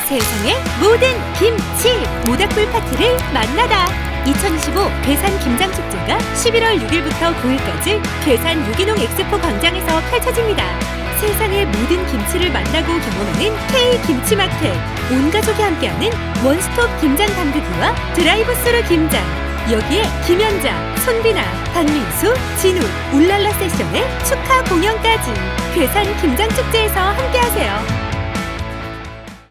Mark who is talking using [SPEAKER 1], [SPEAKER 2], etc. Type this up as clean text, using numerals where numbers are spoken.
[SPEAKER 1] 세상의 모든 김치 모닥불 파티를 만나다. 2025 괴산 김장축제가 11월 6일부터 9일까지 괴산 유기농 엑스포 광장에서 펼쳐집니다. 세상의 모든 김치를 만나고 경험하는 K김치마켓, 온 가족이 함께하는 원스톱 김장 담그기와 드라이브스루 김장, 여기에 김연자, 손비나, 박민수, 진우, 울랄라 세션의 축하 공연까지 괴산 김장축제에서 함께하세요.